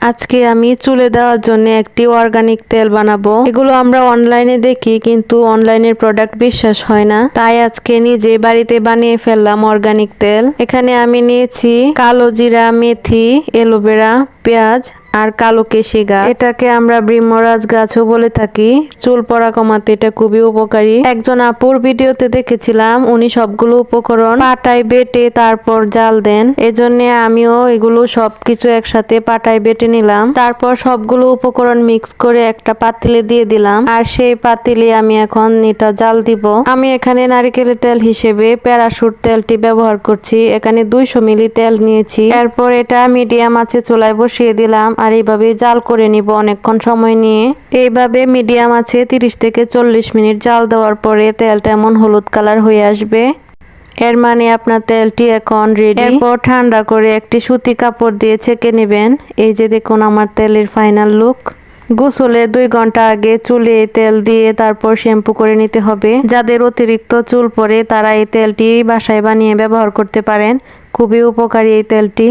আজকে আমি চুলে দেওয়ার জন্য একটি অর্গানিক তেল বানাবো। এগুলো আমরা অনলাইনে দেখি কিন্তু অনলাইনের প্রোডাক্ট বিশ্বাস হয় না, তাই আজকে নিজে বাড়িতে বানিয়ে ফেললাম অর্গানিক তেল। এখানে আমি নিয়েছি কালো জিরা, মেথি, অ্যালোভেরা, পেঁয়াজ আর কালো কেশি গাছ। এটাকে আমরা ব্রিহ্মরাজ গাছও বলে থাকি। চুল পড়া কমাতে এটা খুবই উপকারী। একজন আপুর ভিডিওতে দেখেছিলাম উনি সবগুলো উপকরণ পাটায় বেটে তারপর জাল দেন, এজন্য আমিও এগুলো সবকিছু একসাথে পাটায় বেটে নিলাম। তারপর সবগুলো উপকরণ মিক্স করে একটা পাতিলে দিয়ে দিলাম, আর সেই পাতিলে আমি এখন এটা জাল দিব। আমি এখানে নারিকেলের তেল হিসেবে প্যারাশুট তেলটি ব্যবহার করছি। এখানে 200 মিলি তেল নিয়েছি। এরপর এটা মিডিয়াম আঁচে চুলায় বসিয়ে দিলাম আর এইভাবে জাল করে নিব অনেকক্ষণ সময় নিয়ে। এইভাবে মিডিয়াম আছে 30 থেকে 40 মিনিট জাল দেওয়ার পরে তেলটা এমন হলুদ কালার হয়ে আসবে। এর মানে আপনার তেলটি এখন রেডি। এরপর ঠান্ডা করে একটি সুতি কাপড় দিয়ে ছেঁকে নেবেন। এই যে দেখুন আমার তেলের ফাইনাল লুক। গোসলের 2 ঘন্টা আগে চুলে তেল দিয়ে তারপর শ্যাম্পু করে নিতে হবে। যাদের অতিরিক্ত চুল পড়ে তারা এই তেলটি বাসায় বানিয়ে ব্যবহার করতে পারেন। খুবই উপকারী এই তেলটি।